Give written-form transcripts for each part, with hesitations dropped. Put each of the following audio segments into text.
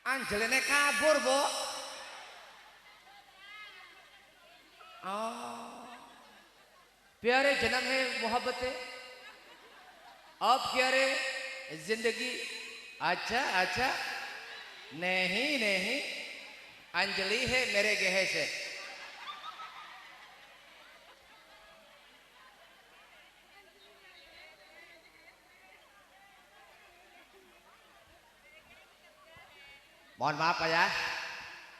Anjelene kabur, Bu. Oh. प्यारे जन्म है मोहब्बत है अब प्यारे जिंदगी अच्छा अच्छा नहीं नहीं अंजलि है मेरे गेहे से mohon maaf Pak ya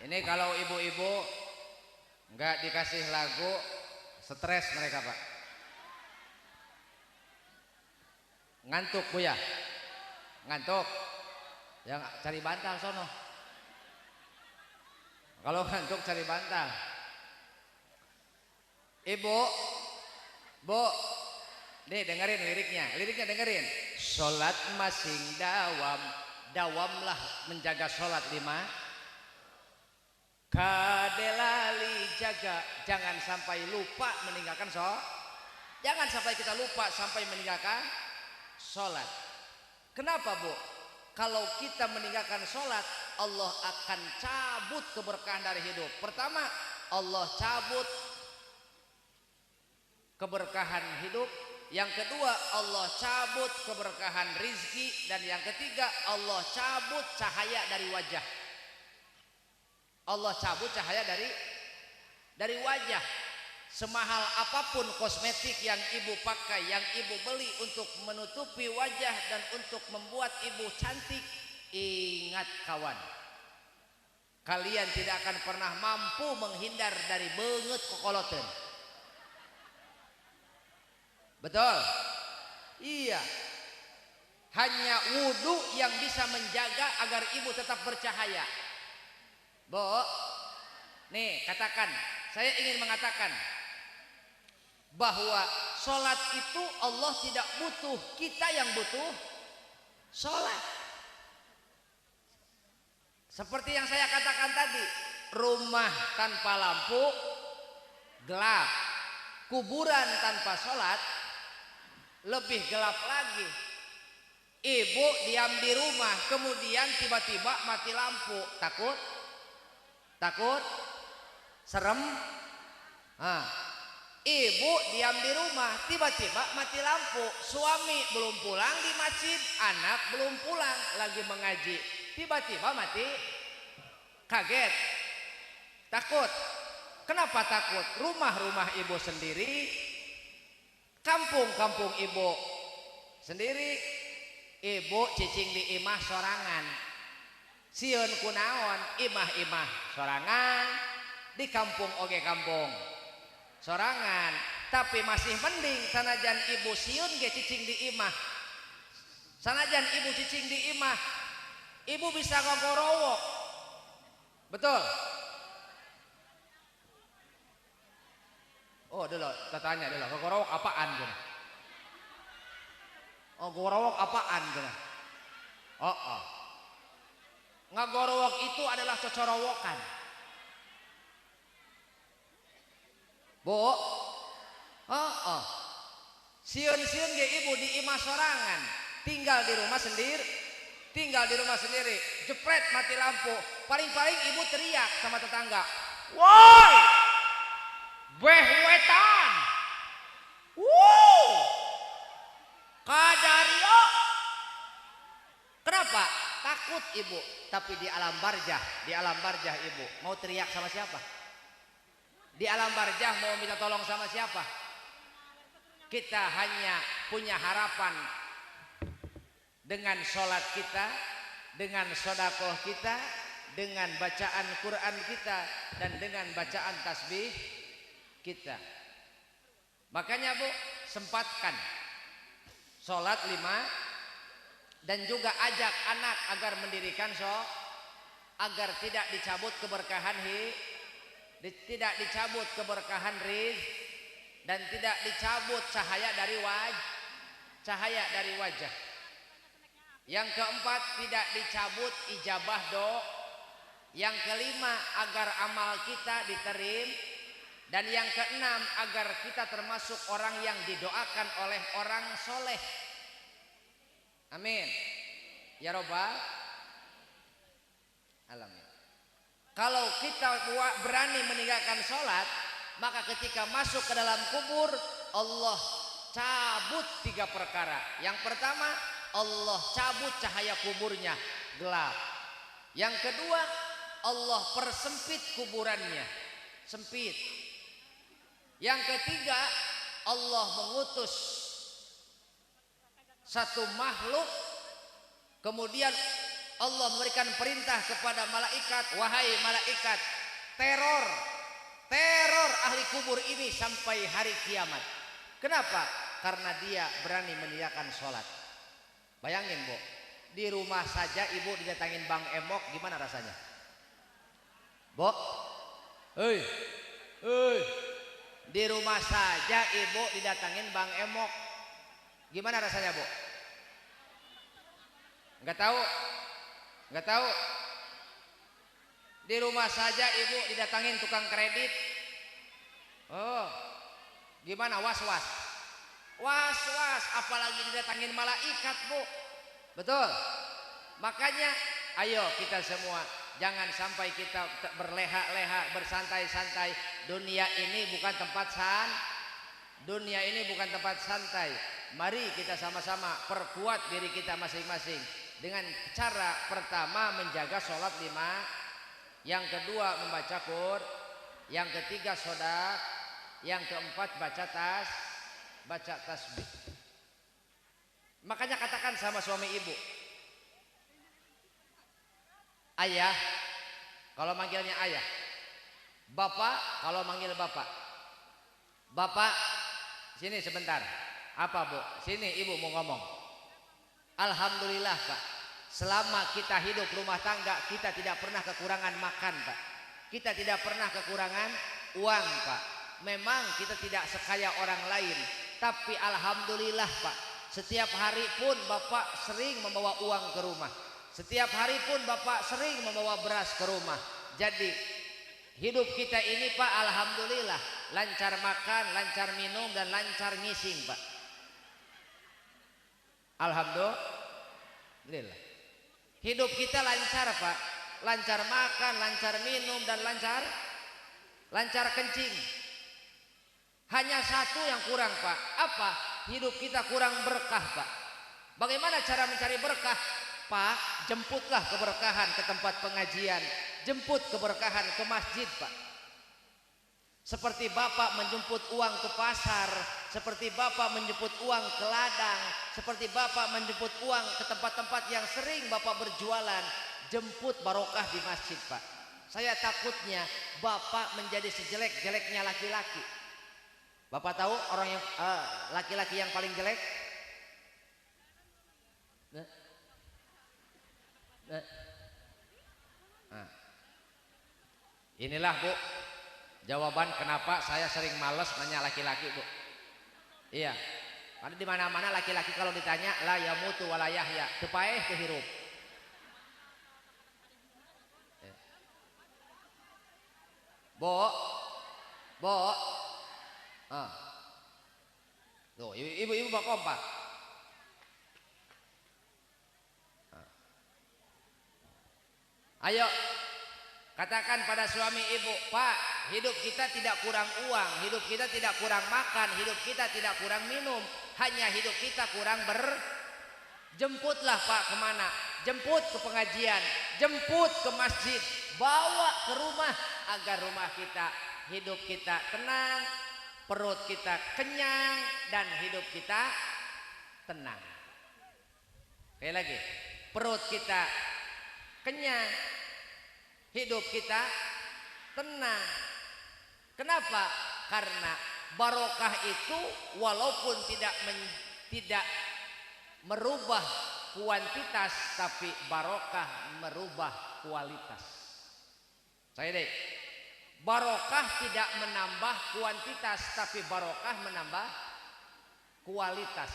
ini kalau ibu-ibu nggak dikasih lagu stres mereka Pak. Ngantuk Bu ya? Ngantuk? Ya cari bantal sono. Kalau ngantuk cari bantal. Ibu, Bu, nih dengerin liriknya dengerin. Sholat masing dawam, dawamlah menjaga sholat 5. Kadelali jaga, jangan sampai lupa meninggalkan sholat. Jangan sampai kita lupa sampai meninggalkan sholat. Kenapa Bu? Kalau kita meninggalkan sholat, Allah akan cabut keberkahan dari hidup. Pertama, Allah cabut keberkahan hidup. Yang kedua, Allah cabut keberkahan rizki. Dan yang ketiga, Allah cabut cahaya dari wajah. Allah cabut cahaya dari wajah. Semahal apapun kosmetik yang ibu pakai, yang ibu beli untuk menutupi wajah dan untuk membuat ibu cantik, ingat kawan, kalian tidak akan pernah mampu menghindar dari beungeut kokoloteun. Betul? Iya. Hanya wudhu yang bisa menjaga agar ibu tetap bercahaya. Bu, nih katakan, saya ingin mengatakan bahwa sholat itu Allah tidak butuh, kita yang butuh sholat. Seperti yang saya katakan tadi, rumah tanpa lampu gelap, kuburan tanpa sholat lebih gelap lagi. Ibu diam di rumah kemudian tiba-tiba mati lampu, takut serem. Ibu diam di rumah tiba-tiba mati lampu, suami belum pulang di masjid, anak belum pulang lagi mengaji, tiba-tiba mati, kaget, takut. Kenapa takut? Rumah ibu sendiri, kampung ibu sendiri, ibu cicing di imah sorangan, sieun kunaon imah sorangan, di kampung oge kampung sorangan, tapi masih mending sanajan ibu sieun ge cicing di imah, sanajan ibu cicing di imah, ibu bisa ngogorowok. Betul? Oh dulu, tanya dulu, ngogorowok apaan gini? Oh ngogorowok apaan gini? Oh. Ngogorowok itu adalah cocorowokan. Bu, sieun-sieun ge ibu di imah sorangan, tinggal di rumah sendiri, jepret mati lampu, paling-paling ibu teriak sama tetangga, woi, beh wetan, kadario. Kenapa? Takut ibu, tapi di alam barjah ibu mau teriak sama siapa? Di alam barjah mau minta tolong sama siapa? Kita hanya punya harapan dengan sholat kita, dengan sodakoh kita, dengan bacaan Quran kita, dan dengan bacaan tasbih kita. Makanya Bu, sempatkan sholat 5 dan juga ajak anak agar mendirikan agar tidak dicabut keberkahan tidak dicabut keberkahan rizki dan tidak dicabut cahaya dari wajah. Yang keempat, tidak dicabut ijabah doa. Yang kelima, agar amal kita diterima. Dan yang keenam, agar kita termasuk orang yang didoakan oleh orang soleh. Amin ya robbal. Kalau kita berani meninggalkan sholat, maka ketika masuk ke dalam kubur, Allah cabut 3 perkara. Yang pertama, Allah cabut cahaya kuburnya, gelap. Yang kedua, Allah persempit kuburannya, sempit. Yang ketiga, Allah mengutus satu makhluk, kemudian Allah memberikan perintah kepada malaikat, wahai malaikat, teror ahli kubur ini sampai hari kiamat. Kenapa? Karena dia berani meninggalkan sholat. Bayangin, Bu, di rumah saja ibu didatangin Bang Emok, gimana rasanya? Bu, di rumah saja ibu didatangin Bang Emok, gimana rasanya, Bu? Nggak tahu. Di rumah saja ibu didatangin tukang kredit, oh, gimana? Was-was, apalagi didatangin malaikat, Bu. Betul. Makanya ayo kita semua jangan sampai kita berleha-leha, bersantai-santai. Dunia ini bukan tempat santai. Mari kita sama-sama perkuat diri kita masing-masing dengan cara pertama menjaga sholat 5, yang kedua membaca Qur'an, yang ketiga sodak, yang keempat baca tasbih. Makanya katakan sama suami ibu, ayah kalau manggilnya ayah, bapak kalau manggil bapak, sini sebentar. Apa, Bu? Sini ibu mau ngomong. Alhamdulillah, Pak, selama kita hidup rumah tangga kita tidak pernah kekurangan makan, Pak. Kita tidak pernah kekurangan uang, Pak. Memang kita tidak sekaya orang lain, tapi alhamdulillah, Pak, setiap hari pun Bapak sering membawa uang ke rumah. Setiap hari pun Bapak sering membawa beras ke rumah. Jadi hidup kita ini, Pak, alhamdulillah lancar makan, lancar minum, dan lancar ngising, Pak. Alhamdulillah. Hidup kita lancar, Pak. Lancar makan, lancar minum, dan lancar kencing. Hanya satu yang kurang, Pak. Apa? Hidup kita kurang berkah, Pak. Bagaimana cara mencari berkah? Pak, jemputlah keberkahan ke tempat pengajian. Jemput keberkahan ke masjid, Pak. Seperti Bapak menjemput uang ke pasar, seperti Bapak menjemput uang ke ladang, seperti Bapak menjemput uang ke tempat-tempat yang sering Bapak berjualan. Jemput barokah di masjid, Pak. Saya takutnya Bapak menjadi sejelek-jeleknya laki-laki. Bapak tahu orang yang laki-laki yang paling jelek? Nah, inilah, Bu, jawaban kenapa saya sering males nanya laki-laki, Bu. Iya, karena di mana-mana laki-laki kalau ditanya la yamutu wala yahya, teu paeh teu hirup. Bo. Tuh, ibu bak kompak. Ayo katakan pada suami ibu, Pak, hidup kita tidak kurang uang, hidup kita tidak kurang makan, hidup kita tidak kurang minum, hanya hidup kita kurang jemputlah, Pak, kemana? Jemput ke pengajian, jemput ke masjid, bawa ke rumah agar rumah kita, hidup kita tenang, perut kita kenyang, dan hidup kita tenang. Sekali lagi, perut kita kenyang, hidup kita tenang. Kenapa? Karena barokah itu walaupun tidak merubah kuantitas, tapi barokah merubah kualitas. Saya deh, barokah tidak menambah kuantitas, tapi barokah menambah kualitas.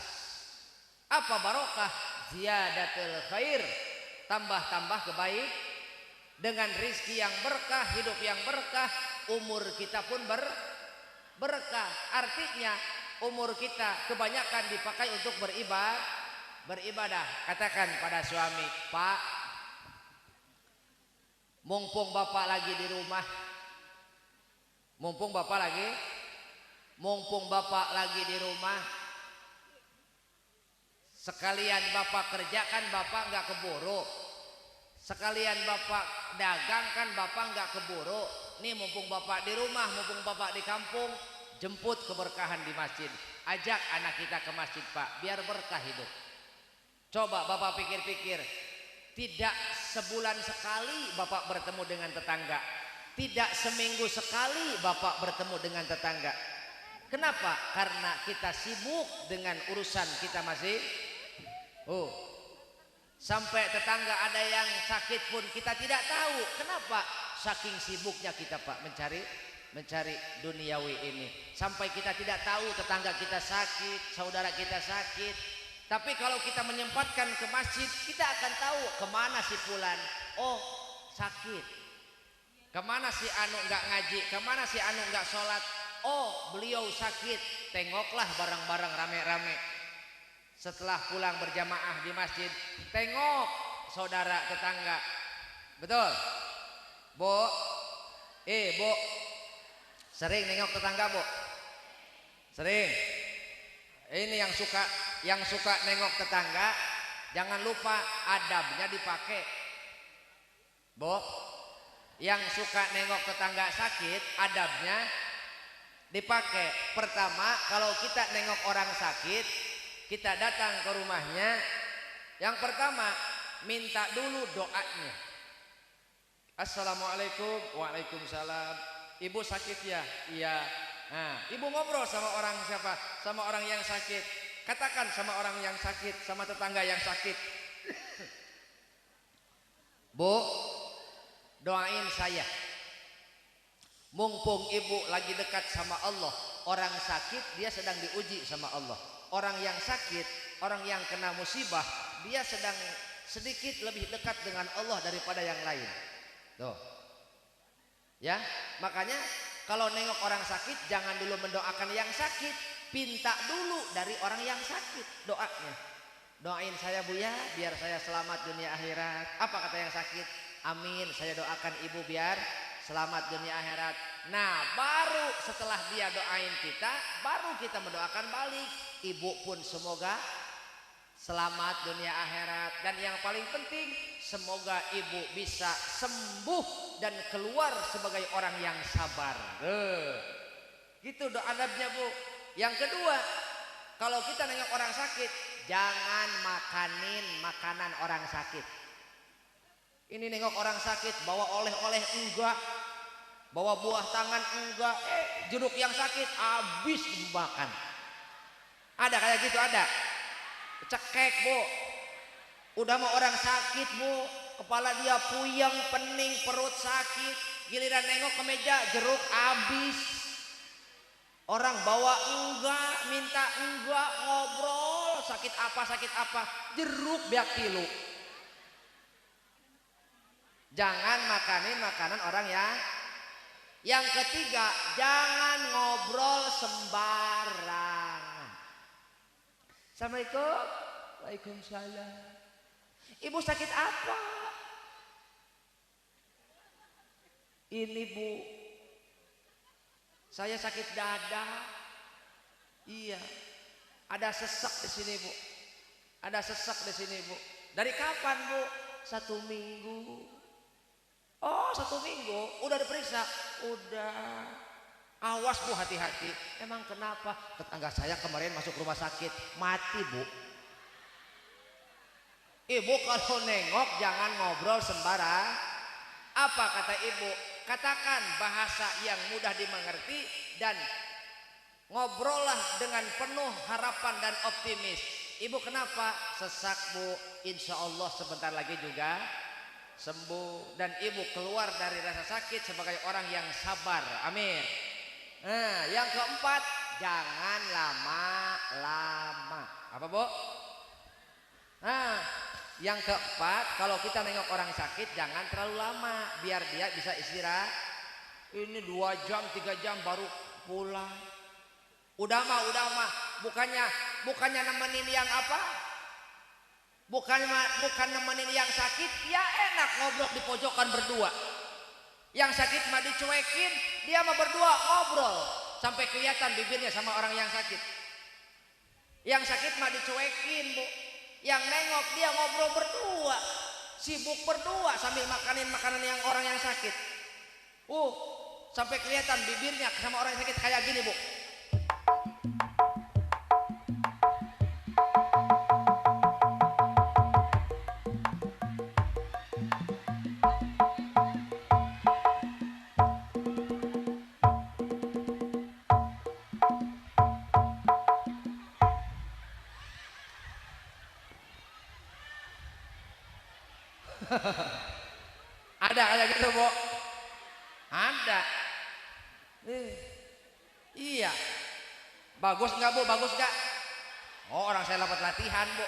Apa barokah? Ziyadatul khair, tambah-tambah kebaik. Dengan rizki yang berkah, hidup yang berkah, umur kita pun berkah. Artinya umur kita kebanyakan dipakai untuk beribadah. Katakan pada suami, Pak, mumpung bapak lagi di rumah, mumpung bapak lagi di rumah, sekalian bapak kerja kan bapak nggak keburu, sekalian bapak dagang kan bapak nggak keburu. Nih mumpung bapak di rumah, mumpung bapak di kampung, jemput keberkahan di masjid, ajak anak kita ke masjid Pak, biar berkah hidup. Coba bapak pikir-pikir, tidak sebulan sekali bapak bertemu dengan tetangga, tidak seminggu sekali bapak bertemu dengan tetangga. Kenapa? Karena kita sibuk dengan urusan kita masih. Sampai tetangga ada yang sakit pun kita tidak tahu. Kenapa? Saking sibuknya kita Pak mencari duniawi ini, sampai kita tidak tahu tetangga kita sakit, saudara kita sakit. Tapi kalau kita menyempatkan ke masjid, kita akan tahu kemana si fulan, oh sakit, kemana si anu nggak ngaji, kemana si anu nggak sholat, oh beliau sakit. Tengoklah bareng-bareng rame-rame. Setelah pulang berjamaah di masjid, tengok saudara tetangga. Betul Bu? Bu sering nengok tetangga Bu? Sering. Ini yang suka nengok tetangga, jangan lupa adabnya dipakai Bu. Yang suka nengok tetangga sakit, adabnya dipakai. Pertama, kalau kita nengok orang sakit, kita datang ke rumahnya, yang pertama minta dulu doanya. Assalamualaikum. Waalaikumsalam. Ibu sakit ya? Iya. Nah, ibu ngobrol sama orang siapa? Sama orang yang sakit. Katakan sama orang yang sakit, sama tetangga yang sakit, Bu, doain saya. Mumpung ibu lagi dekat sama Allah. Orang sakit dia sedang diuji sama Allah. Orang yang sakit, orang yang kena musibah, dia sedang sedikit lebih dekat dengan Allah daripada yang lain. Tuh. Ya, makanya kalau nengok orang sakit jangan dulu mendoakan yang sakit, pinta dulu dari orang yang sakit doanya. Doain saya Bu ya, biar saya selamat dunia akhirat. Apa kata yang sakit? Amin, saya doakan ibu biar selamat dunia akhirat. Nah, baru setelah dia doain kita, baru kita mendoakan balik. Ibu pun semoga selamat dunia akhirat. Dan yang paling penting, semoga ibu bisa sembuh dan keluar sebagai orang yang sabar. Gitu doa adabnya Bu. Yang kedua, kalau kita nengok orang sakit, jangan makanin makanan orang sakit. Ini nengok orang sakit, bawa oleh-oleh enggak, bawa buah tangan enggak, jeruk yang sakit habis dimakan. Ada kayak gitu, ada. Cekek Bu. Udah mau orang sakit Bu, kepala dia puyeng, pening, perut sakit, giliran nengok ke meja jeruk habis. Orang bawa enggak, minta enggak, ngobrol, sakit apa, jeruk biak tilu. Jangan makanin makanan orang ya. Yang ketiga, jangan ngobrol sembarangan. Assalamualaikum. Waalaikumsalam. Ibu sakit apa? Ini Bu, saya sakit dada. Iya. Ada sesak di sini Bu. Ada sesak di sini Bu. Dari kapan Bu? 1 minggu. Oh 1 minggu. Udah diperiksa? Udah. Awas Bu, hati-hati. Emang kenapa? Tetangga saya kemarin masuk rumah sakit, mati Bu. Ibu kalau nengok jangan ngobrol sembarang. Apa kata ibu? Katakan bahasa yang mudah dimengerti dan ngobrollah dengan penuh harapan dan optimis. Ibu kenapa? Sesak Bu, insya Allah sebentar lagi juga sembuh. Dan ibu keluar dari rasa sakit sebagai orang yang sabar. Amin. Nah, yang keempat, jangan lama-lama. Apa Bu? Nah, yang keempat, kalau kita nengok orang sakit jangan terlalu lama, biar dia bisa istirahat. Ini 2 jam 3 jam baru pulang. Udah mah, bukannya nemenin yang apa? bukan nemenin yang sakit, ya enak ngobrol di pojokan berdua. Yang sakit mah dicuekin, dia mah berdua ngobrol sampai kelihatan bibirnya sama orang yang sakit. Yang sakit mah dicuekin, Bu. Yang nengok dia ngobrol berdua, sibuk berdua sambil makanin makanan yang orang yang sakit. Sampai kelihatan bibirnya sama orang yang sakit kayak gini, Bu. Ada kayak gitu, Bu? Ada. Iya. Bagus nggak, Bu? Bagus nggak? Oh, orang saya dapat latihan, Bu.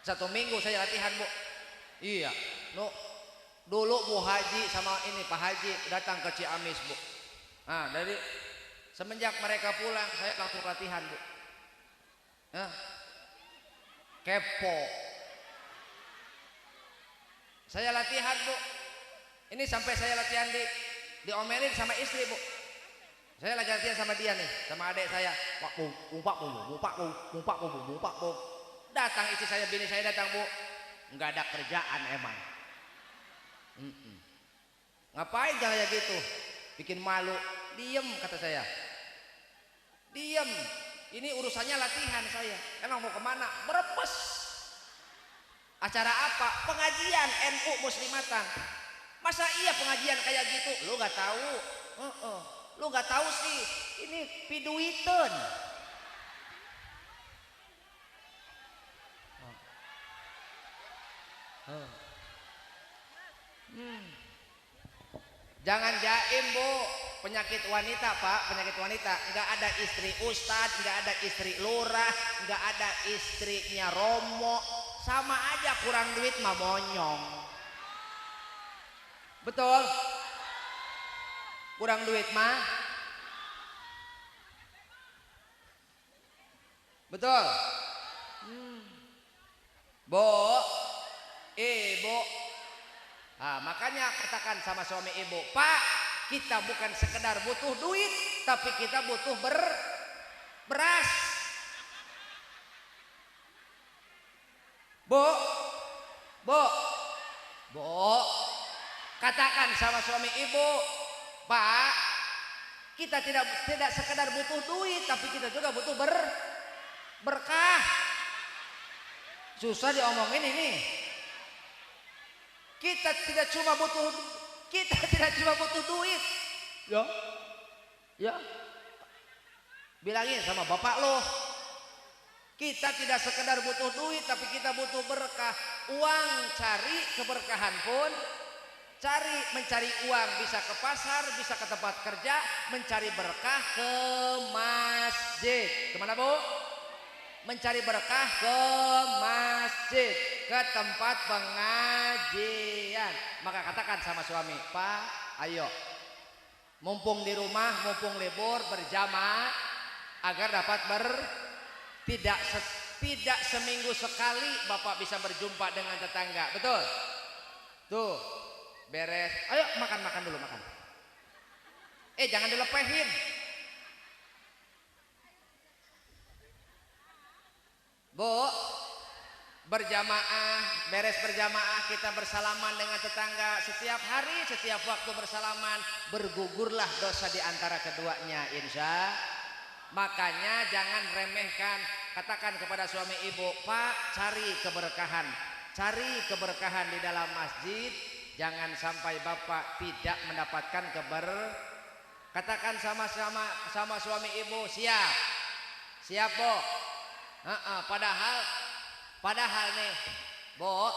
1 minggu saya latihan, Bu. Iya. Dulu Bu Haji sama ini Pak Haji datang ke Ciamis, Bu. Nah, dari semenjak mereka pulang saya langsung latihan, Bu. Kepo. Saya latihan, Bu. Ini sampai saya latihan diomelin sama istri, Bu. Saya lagi latihan sama dia nih, sama adik saya. Pak Bu. Datang istri saya, bini saya datang, Bu. Nggak ada kerjaan emang. Ngapain kayak gitu? Bikin malu. Diem, kata saya. Diem. Ini urusannya latihan saya. Emang mau kemana? Brebes. Acara apa? Pengajian NU Muslimatan. Masa iya pengajian kayak gitu? Lu gak tahu? Lu gak tahu sih? Ini piduiten. Jangan jaim, Bu. Penyakit wanita, Pak. Penyakit wanita. Nggak ada istri ustadz, nggak ada istri lurah, nggak ada istrinya romo. Sama aja kurang duit mah monyong. Betul? Kurang duit mah? Betul? Bu, Ibu. Nah, makanya katakan sama suami ibu, Pak, kita bukan sekedar butuh duit, tapi kita butuh beras. Bu, katakan sama suami ibu, Pak, kita tidak sekedar butuh duit, tapi kita juga butuh berkah. Susah diomongin ini. Kita tidak cuma butuh duit. Ya. Bilangin sama bapak lo. Kita tidak sekedar butuh duit, tapi kita butuh berkah. Uang cari keberkahan pun mencari uang bisa ke pasar, bisa ke tempat kerja, mencari berkah ke masjid. Kemana, Bu? Mencari berkah ke masjid, ke tempat pengajian. Maka katakan sama suami, Pak, ayo, mumpung di rumah, mumpung libur, berjamaah agar dapat tidak seminggu sekali Bapak bisa berjumpa dengan tetangga. Betul? Tuh, beres. Ayo makan dulu, makan. Jangan dilepehin. Bu, beres berjamaah kita bersalaman dengan tetangga setiap hari, setiap waktu bersalaman, bergugurlah dosa di antara keduanya, insya. Makanya jangan remehkan, katakan kepada suami ibu, Pak, cari keberkahan di dalam masjid, jangan sampai Bapak tidak mendapatkan katakan sama suami ibu, siap, Bu. Padahal nih, Bu,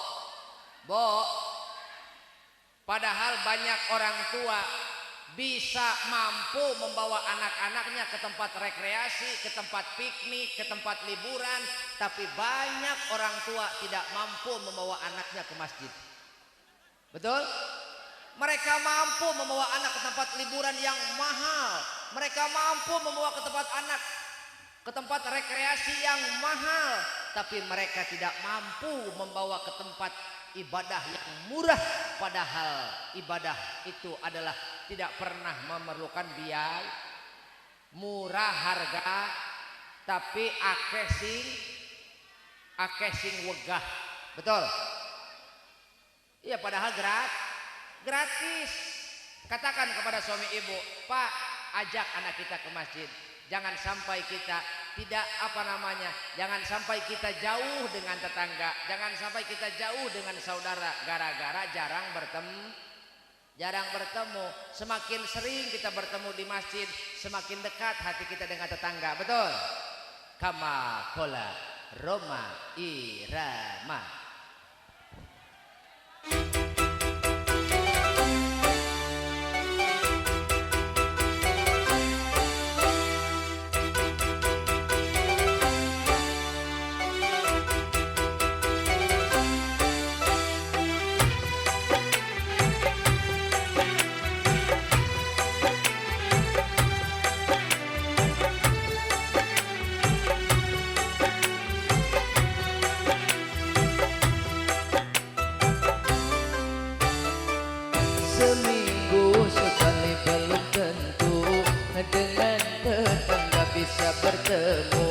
padahal banyak orang tua bisa mampu membawa anak-anaknya ke tempat rekreasi, ke tempat piknik, ke tempat liburan, tapi banyak orang tua tidak mampu membawa anaknya ke masjid. Betul? Mereka mampu membawa anak ke tempat liburan yang mahal, mereka mampu membawa ke tempat rekreasi yang mahal, tapi mereka tidak mampu membawa ke tempat ibadah yang murah, padahal ibadah itu adalah tidak pernah memerlukan biaya, murah harga, tapi akeh sing wegah. Betul? Iya, padahal gratis. Katakan kepada suami ibu, Pak, ajak anak kita ke masjid. Jangan sampai kita jangan sampai kita jauh dengan tetangga, jangan sampai kita jauh dengan saudara gara-gara jarang bertemu. Semakin sering kita bertemu di masjid, semakin dekat hati kita dengan tetangga. Betul? Kama kola Roma Irama. Seminggu sekali belum tentu dengan tetangga bisa bertemu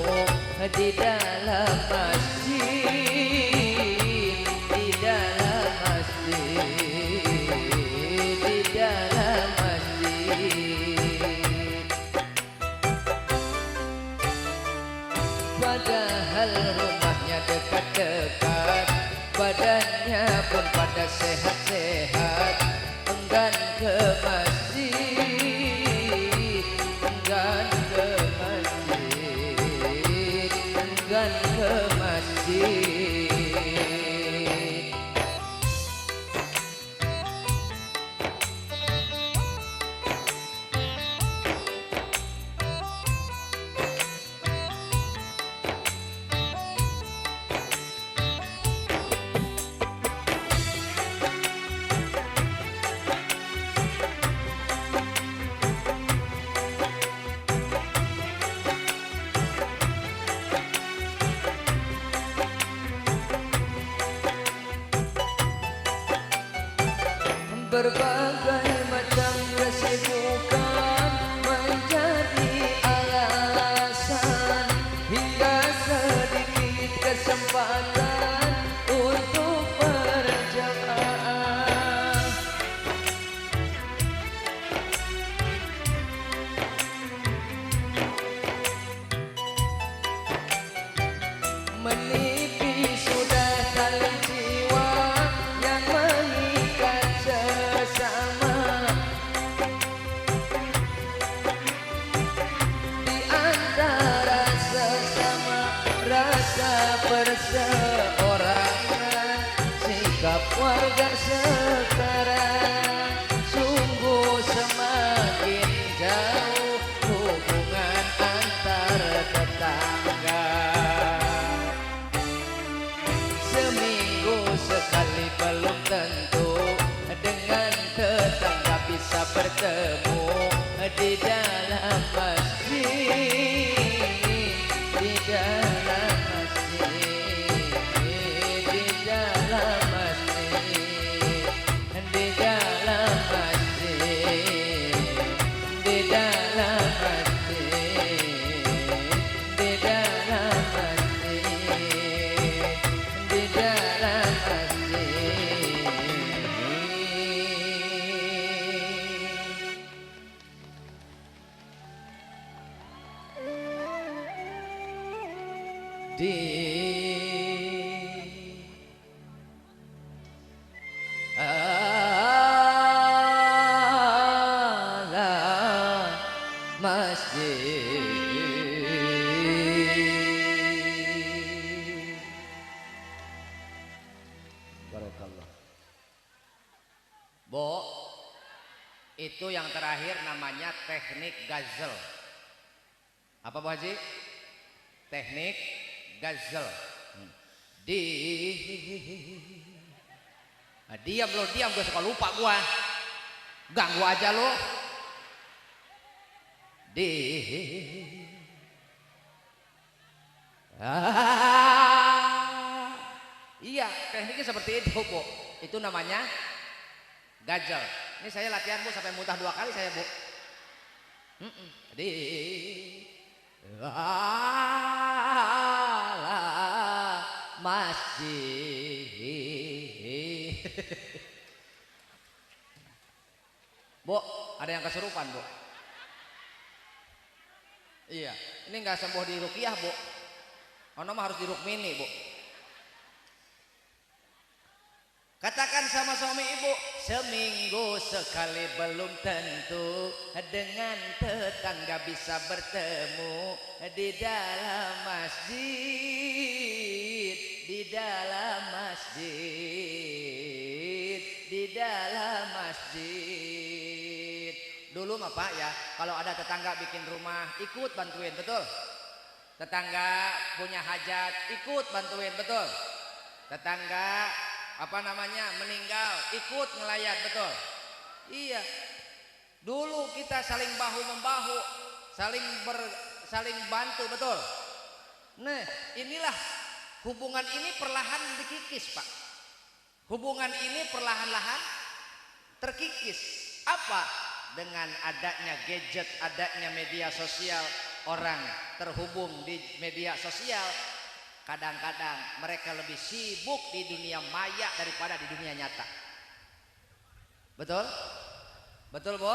di dalam masjid, di dalam masjid, di dalam masjid. Padahal rumahnya dekat-dekat, badannya pun pada sehat-sehat. Enggan ke masjid, enggan ke masjid, enggan ke masjid. Berbagai macam kesibukan menjadi alasan, hingga sedikit kesempatan untuk berjamaah. Menipis sudah tali jiwa yang mengikat sesama. Di antara sesama rasa perseorangan, sikap warga sekarang sungguh semakin jauh hubungan antar tetangga. Seminggu sekali belum tentu dengan tetangga bisa bertemu di dalam masjid, di dalam masjid, di dalam masjid, di dalam masjid, di dalam masjid, di dalam masjid, di dalam masjid. Di alam masjid. Barakallah. Bo, itu yang terakhir namanya teknik gazel. Apa Bu Haji? Teknik gazel. Diam lo, diam, gue suka lupa gua. Ganggu aja lo. Di Iya, tekniknya seperti itu, Bu. Itu namanya gajel. Ini saya latihan, Bu, sampai muntah 2 kali saya, Bu. Di ala masjid. Bu, ada yang kesurupan, Bu. Iya, ini nggak sembuh di ruqyah, Bu. Ono mah harus di rukmini, Bu. Katakan sama suami ibu, seminggu sekali belum tentu dengan tetangga bisa bertemu di dalam masjid, di dalam masjid, di dalam masjid. Dulu mah Pak ya, kalau ada tetangga bikin rumah ikut bantuin, betul? Tetangga punya hajat ikut bantuin, betul? Tetangga meninggal ikut ngelayat, betul? Iya, dulu kita saling bahu membahu, saling bantu, betul? Nah, inilah hubungan ini perlahan dikikis, Pak. Hubungan ini perlahan-lahan terkikis. Apa? Dengan adanya gadget, adanya media sosial, orang terhubung di media sosial. Kadang-kadang mereka lebih sibuk di dunia maya daripada di dunia nyata. Betul? Betul, Bu?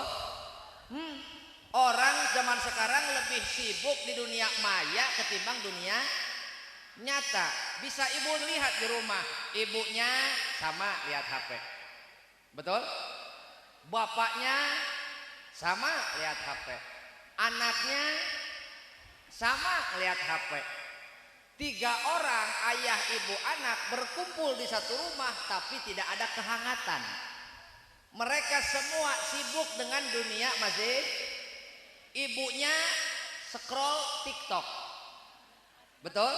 Orang zaman sekarang lebih sibuk di dunia maya ketimbang dunia nyata. Bisa ibu lihat di rumah, ibunya sama lihat HP. Betul? Bapaknya sama lihat HP. Anaknya sama lihat HP. 3 orang, ayah, ibu, anak berkumpul di satu rumah tapi tidak ada kehangatan. Mereka semua sibuk dengan dunia masing. Ibunya scroll TikTok. Betul?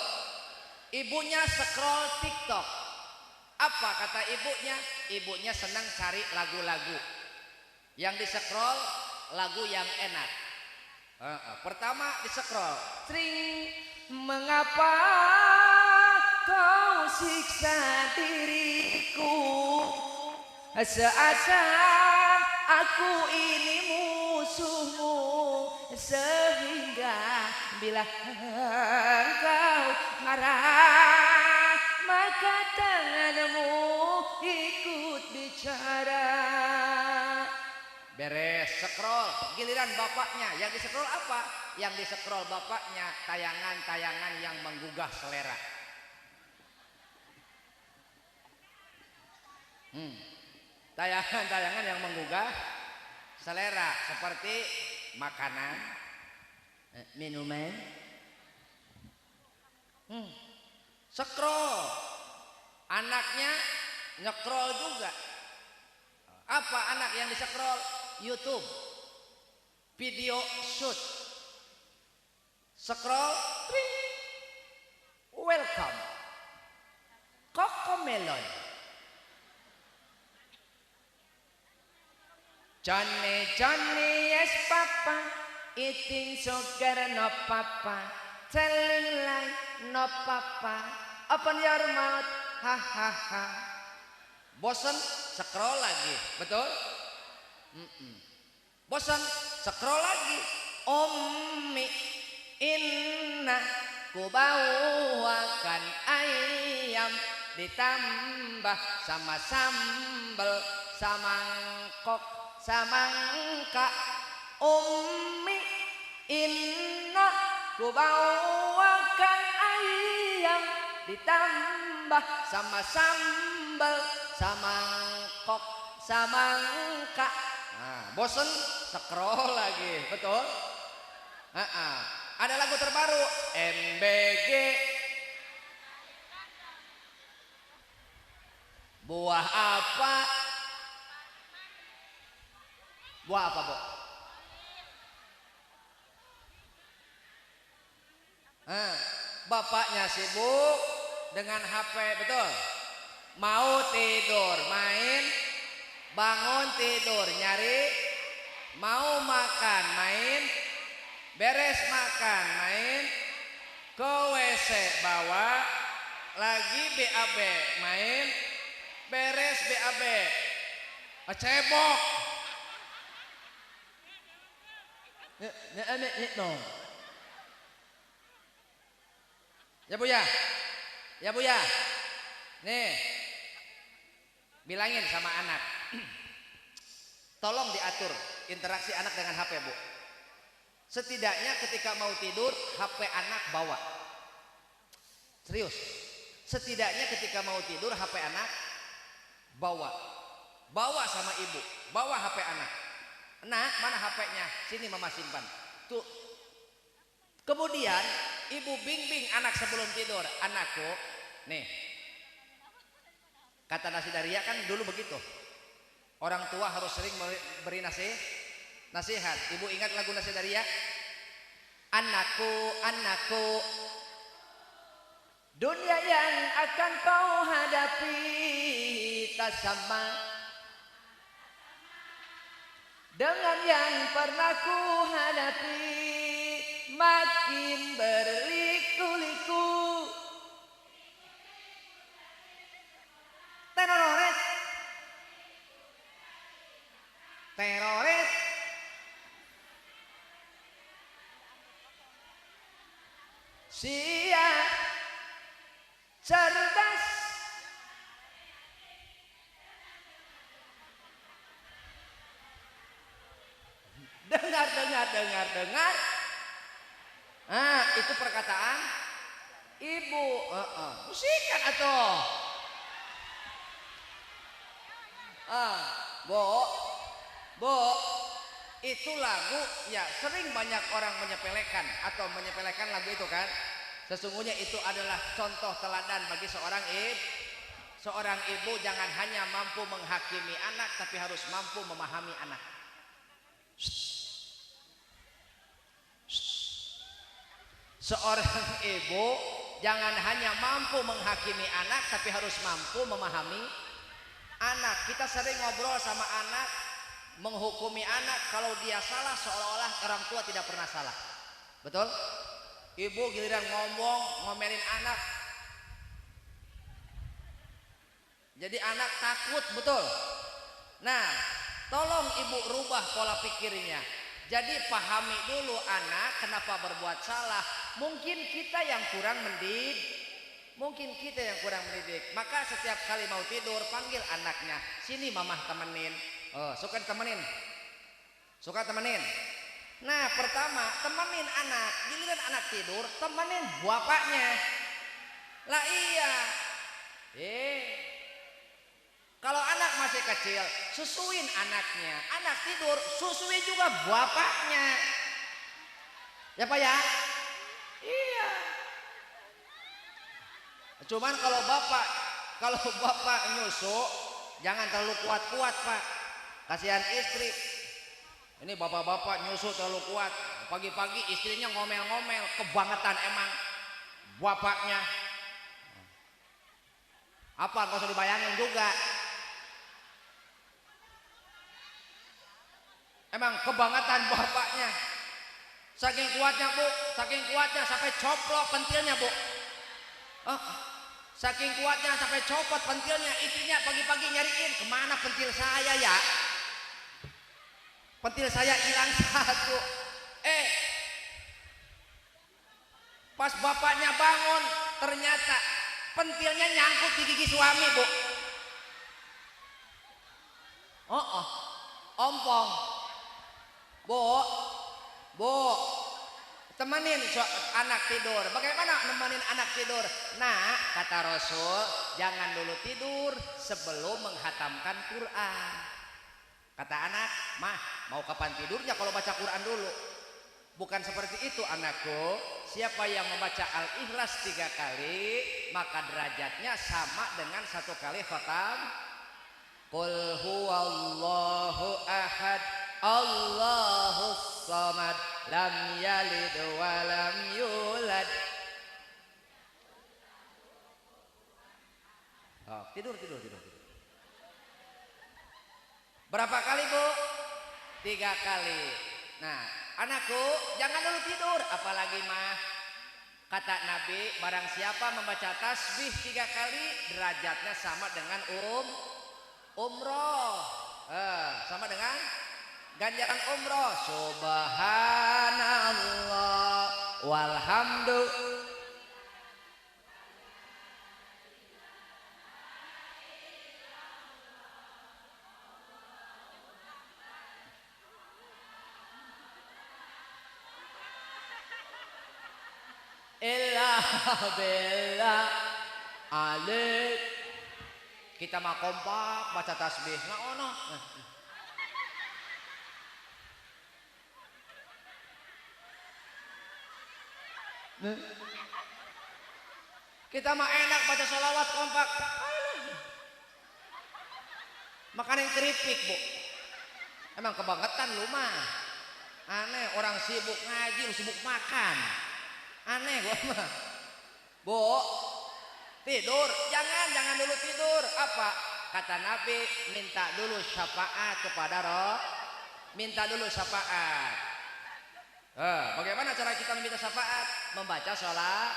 Ibunya scroll TikTok. Apa kata ibunya? Ibunya senang cari lagu-lagu. Yang di-scroll lagu yang enak. Pertama di-scroll, tring, mengapa kau siksa diriku, seakan aku ini musuhmu, sehingga bila engkau marah maka tanganmu ikut bicara. Beres scroll, giliran bapaknya yang di-scroll apa? Yang di-scroll bapaknya tayangan-tayangan yang menggugah selera. Tayangan-tayangan yang menggugah selera seperti makanan, minuman. Scroll, anaknya nyekrol juga. Apa anak yang di-scroll? YouTube, video shoot, scroll, tring, welcome, Cocomelon, Johnny, Johnny, yes papa, eating sugar no papa, telling lie no papa, open your mouth, ha ha ha. Bosan, scroll lagi, betul? Bosan, scroll lagi. Ommi, inna, ku bawakan ayam ditambah sama sambal, samangkok, samangka. Ummi, inna, ku bawakan ayam ditambah sama sambal, samangkok, samangka. Nah, bosen scroll lagi, betul? Ada lagu terbaru MBG, buah apa? Buah apa, Bu? Bapaknya sibuk dengan HP, betul? Mau tidur main, bangun tidur nyari, mau makan main, beres makan main, ke WC bawa, lagi BAB, main beres BAB, cebok. No. Ya Bu ya, ya Bu ya. Nih, bilangin sama anak, tolong diatur interaksi anak dengan HP Bu. Setidaknya ketika mau tidur HP anak bawa. Serius. Setidaknya ketika mau tidur HP anak bawa. Bawa sama ibu, bawa HP anak. Nak, mana HP-nya? Sini mama simpan. Tuh. Kemudian ibu bimbing anak sebelum tidur. Anakku, nih. Kata Nasi Daria kan dulu begitu. Orang tua harus sering beri nasihat. Ibu ingat lagu Nasi Daria? Anakku, anakku, dunia yang akan kau hadapi tak sama dengan yang pernah ku hadapi, makin berliku-liku. Teroris, teroris, siap, cerdas, dengar. Nah, itu perkataan ibu. Musikan atau Bu, itu lagu ya sering banyak orang menyepelekan atau menyepelekan lagu itu kan. Sesungguhnya itu adalah contoh teladan bagi seorang ibu. Jangan hanya mampu menghakimi anak, tapi harus mampu memahami anak. Seorang ibu jangan hanya mampu menghakimi anak, tapi harus mampu memahami anak. Kita sering ngobrol sama anak, menghukumi anak kalau dia salah seolah-olah orang tua tidak pernah salah. Betul? Ibu giliran ngomelin anak, jadi anak takut, betul? Nah, tolong ibu rubah pola pikirnya. Jadi pahami dulu anak kenapa berbuat salah. Mungkin kita yang kurang mendidik. Maka setiap kali mau tidur panggil anaknya, sini mamah temenin. Suka temenin. Nah, pertama temenin anak. Giliran anak tidur, temenin bapaknya. Lah iya. Kalau anak masih kecil, susuin anaknya. Anak tidur, susui juga bapaknya. Ya Pak ya? Iya. Cuman kalau bapak nyusu, jangan terlalu kuat-kuat Pak. Kasihan istri. Ini bapak-bapak nyusu terlalu kuat. Pagi-pagi istrinya ngomel-ngomel, kebangetan emang bapaknya. Apa nggak usah dibayangin juga. Emang kebangetan bapaknya. Saking kuatnya Bu, sampai coplok pentilnya Bu. Saking kuatnya sampai copot pentilnya. Istrinya pagi-pagi nyariin, kemana pentil saya ya? Pentil saya hilang satu. Pas bapaknya bangun, ternyata pentilnya nyangkut di gigi suami Bu. Ompong. Bu, temenin anak tidur. Bagaimana nemenin anak tidur? Nah, kata Rasul, jangan dulu tidur sebelum menghatamkan Quran. Kata anak, mah mau kapan tidurnya kalau baca Quran dulu? Bukan seperti itu anakku. Siapa yang membaca Al-Ikhlas 3 kali, maka derajatnya sama dengan 1 kali khatam. Qul huwallahu ahad, Allahus samad, lam yalid wa lam yulad. Tidur. Berapa kali Bu? 3 kali. Nah, anakku jangan dulu tidur, apalagi mah Kata Nabi, barang siapa membaca tasbih 3 kali, derajatnya sama dengan umroh. Sama dengan ganjaran umroh. Subhanallah walhamdulillah. Ilah bela alik. Kita mah kompak baca tasbih nggak ono. Kita mah enak baca sholawat kompak. Makanin keripik bu. Emang kebangetan lu mah. Aneh orang sibuk ngaji, lu sibuk makan. Aneh gua mah. Bu, tidur, jangan dulu tidur. Apa? Kata Nabi, minta dulu syafaat kepada Roh. Minta dulu syafaat. Bagaimana cara kita meminta syafaat? Membaca sholat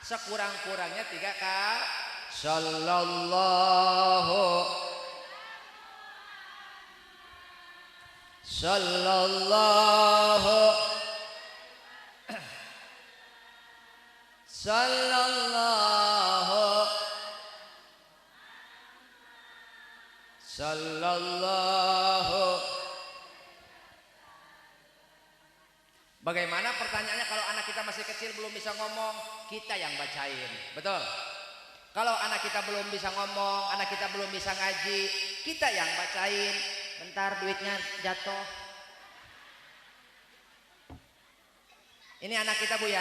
sekurang-kurangnya 3 kali. Sallallahu Bagaimana pertanyaannya kalau anak kita masih kecil belum bisa ngomong, kita yang bacain. Betul? Kalau anak kita belum bisa ngomong, anak kita belum bisa ngaji, kita yang bacain. Bentar duitnya jatuh. Ini anak kita Bu ya.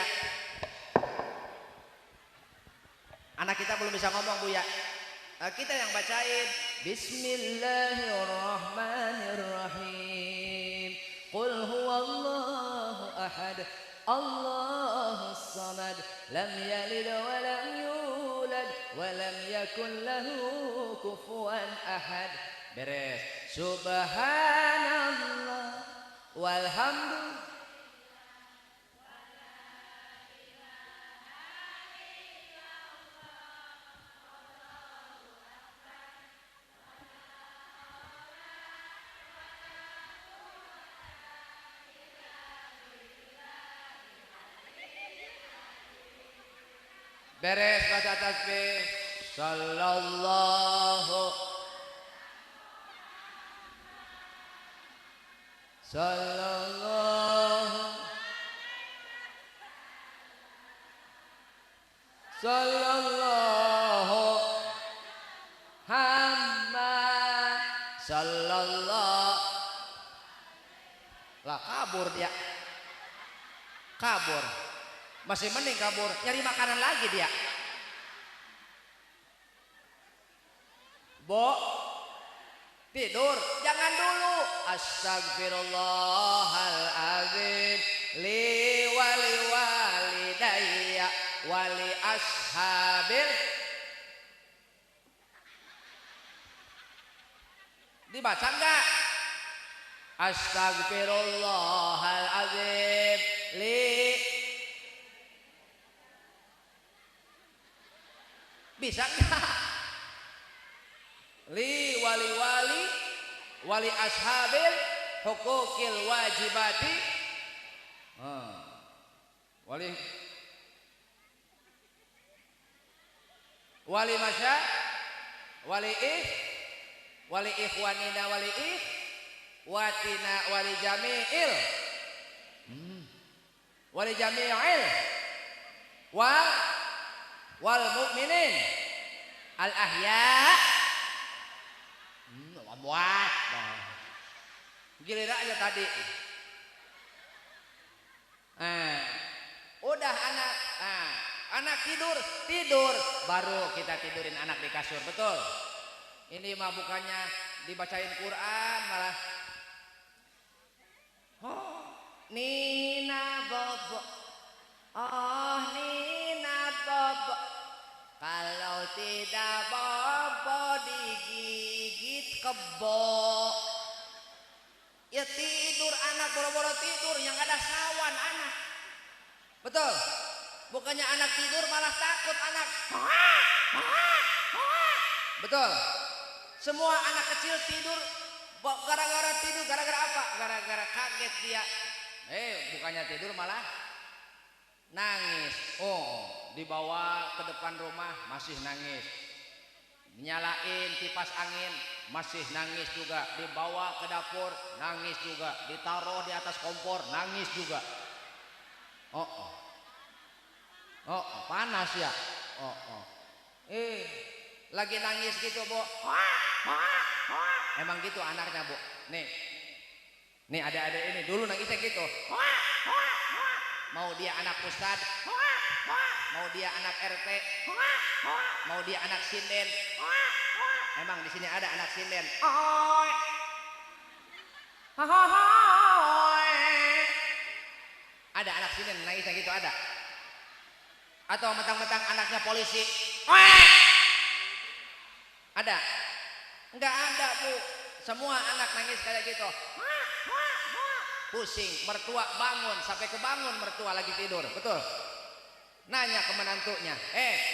Anak kita belum bisa ngomong Bu ya. Kita yang bacain. Bismillahirrahmanirrahim. Qul huwallahu ahad. Allahus samad. Lam yalid wa lam yulad wa lam yakul lahu kufuwan ahad. Beres. Subhanallah walhamdulillah. Beres baca tasbih. Sallallahu Muhammad sallallahu. Lah kabur dia. Kabur. Masih mending kabur, nyari makanan lagi dia. Bo, tidur, jangan dulu. Astagfirullahaladzim li wali walidayya wali ashabil. Dibaca enggak? Astagfirullahaladzim li. Bisa enggak? Li wali wali ashabil hukukil wajibati. Wali masya wali ikhwanina wali watina wali jami'il wali jami'il wal mu'minin al ahya amwat. Giliran aja tadi. Udah anak tidur baru kita tidurin anak di kasur. Betul? Ini mah bukannya dibacain Quran malah Nina bobo. Nina bobo. Kalau tidak bobo digigit kebo. Ya tidur anak, boro-boro tidur yang ada sawan anak. Betul? Bukannya anak tidur malah takut anak. Betul. Semua anak kecil tidur gara-gara apa? Gara-gara kaget dia. Bukannya tidur malah nangis. Dibawa ke depan rumah masih nangis. Nyalain kipas angin masih nangis juga. Dibawa ke dapur nangis juga. Ditaruh di atas kompor nangis juga. Panas ya. Lagi nangis gitu, Bu. Emang gitu anaknya, Bu. Nih adik-adik ini dulu nangisnya gitu. Mau dia anak ustad, mau dia anak RT, mau dia anak sinden. Emang di sini ada anak sinden. Ada anak sinden nangisnya gitu ada. Atau mentang-mentang anaknya polisi. Ada? Enggak ada, Bu. Semua anak nangis kayak gitu. Pusing, mertua bangun, sampai kebangun mertua lagi tidur. Betul? Nanya ke menantunya,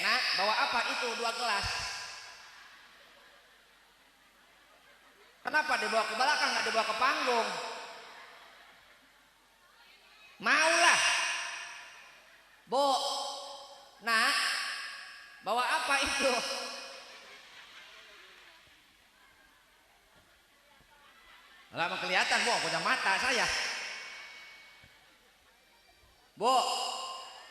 nak, bawa apa itu 2 gelas? Kenapa dibawa ke belakang, nggak dibawa ke panggung? Maulah. Bu, nak, bawa apa itu? Lama kelihatan, Bu, punya mata saya. Bu,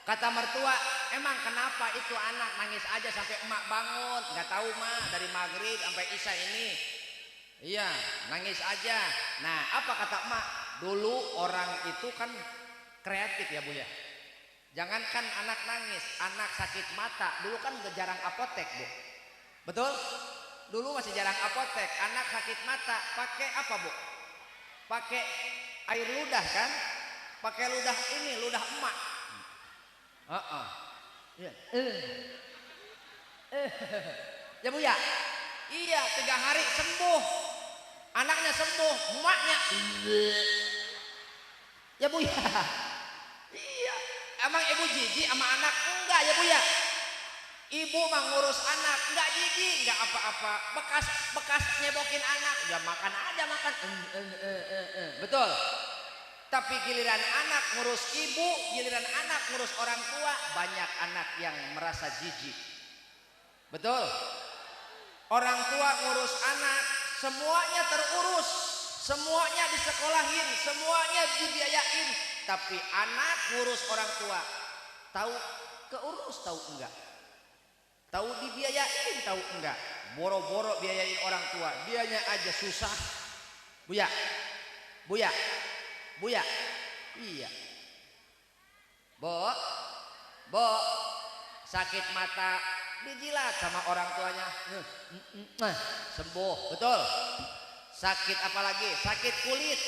kata mertua, emang kenapa itu anak nangis aja sampai emak bangun? Nggak tahu, Ma, dari maghrib sampai isya ini. Iya, nangis aja. Nah, apa kata emak? Dulu orang itu kan kreatif ya, Bu ya. Jangankan anak nangis, anak sakit mata. Dulu kan udah jarang apotek, Bu. Betul? Dulu masih jarang apotek. Anak sakit mata pakai apa, Bu? Pakai air ludah kan? Pakai ludah ini, ludah emak. Ya, Bu ya? Iya, 3 hari sembuh. Anaknya sembuh, emaknya. Ya, Bu ya? Iya. Emang ibu jijik sama anak? Enggak ya, Bu ya? Ibu mah ngurus anak, enggak jijik, enggak apa-apa. Bekas nyebokin anak, ya makan aja makan. Betul. Tapi giliran anak ngurus ibu, giliran anak ngurus orang tua, banyak anak yang merasa jijik. Betul. Orang tua ngurus anak, semuanya terurus, semuanya disekolahin, semuanya dibiayain. Tapi anak ngurus orang tua, tahu keurus tahu enggak? Tahu dibiayain tahu enggak? Boro-boro biayain orang tua, dianya aja susah. Buya, Buya, Buya, iya. Bo, sakit mata dijilat sama orang tuanya, sembuh. Betul. Sakit apa lagi? Sakit kulit.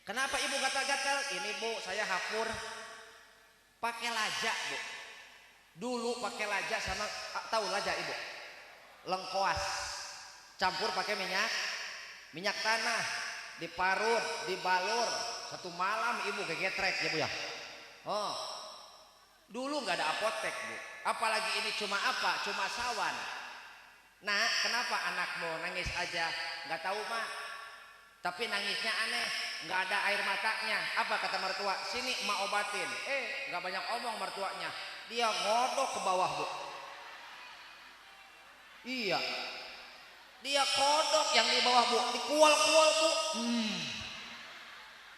Kenapa ibu gatal-gatal? Ini, Bu, saya hapur pakai lajak, Bu. Dulu pakai lajak sama, tahu lajak ibu? Lengkoas, campur pakai minyak tanah, diparut, dibalur. 1 malam ibu kegetrek ya, Bu ya. Dulu nggak ada apotek, Bu. Apalagi ini cuma apa? Cuma sawan. Nah, kenapa anakmu nangis aja? Nggak tahu, Mak. Tapi nangisnya aneh, nggak ada air matanya. Apa kata mertua? Sini emak obatin. Nggak banyak omong mertuanya. Dia ngodok ke bawah, Bu. Iya. Dia kodok yang di bawah, Bu. Dikual-kual, Bu.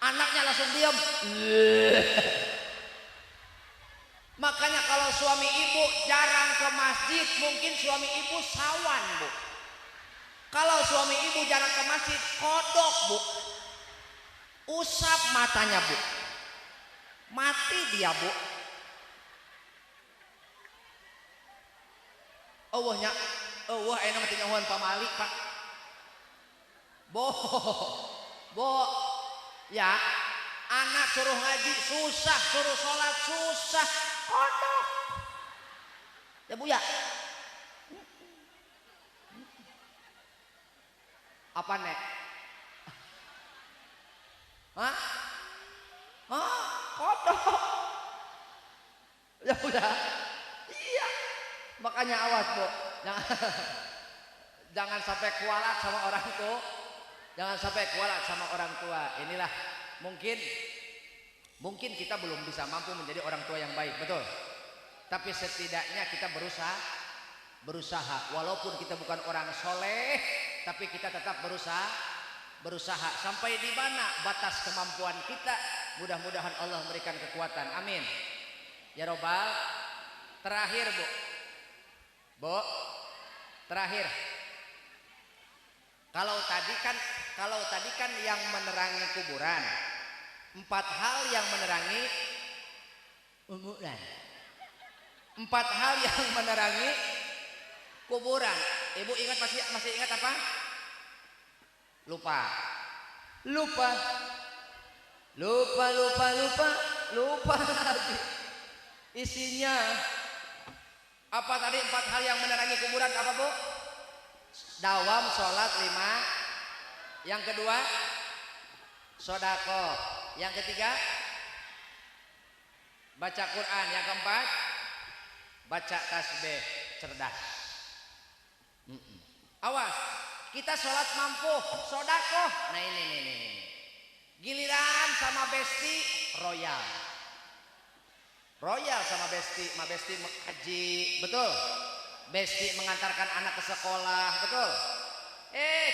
Anaknya langsung diam. Makanya kalau suami ibu jarang ke masjid, mungkin suami ibu sawan, Bu. Kalau suami ibu jarang ke masjid, kodok, Bu. Usap matanya, Bu. Mati dia, Bu. Allahnya, Allah enak mati nyahuan pamalik, Pak. Bo, ya, anak suruh ngaji susah, suruh sholat susah, kodok. Ya, Bu ya. Apa, Nek? Hah? Kodok. Makanya awas Bu, jangan sampai kualat sama orang tua. Jangan sampai kualat sama orang tua. Inilah mungkin kita belum bisa mampu menjadi orang tua yang baik, betul. Tapi setidaknya kita berusaha. Walaupun kita bukan orang soleh, tapi kita tetap berusaha. Sampai di mana batas kemampuan kita, mudah-mudahan Allah memberikan kekuatan. Amin. Ya Robbal. Terakhir Bu, terakhir. Kalau tadi kan yang menerangi kuburan, 4 hal yang menerangi kuburan, 4 hal yang menerangi kuburan. Ibu ingat, masih ingat apa? Lupa. Isinya apa tadi? 4 hal yang menerangi kuburan apa Bu? Dawam sholat 5. Yang kedua sodako. Yang ketiga baca Quran. Yang keempat baca tasbih. Cerdas. Awas, kita sholat mampu, sodako. Nah ini giliran sama besti royal sama besti. Besti haji, betul. Besti mengantarkan anak ke sekolah, betul.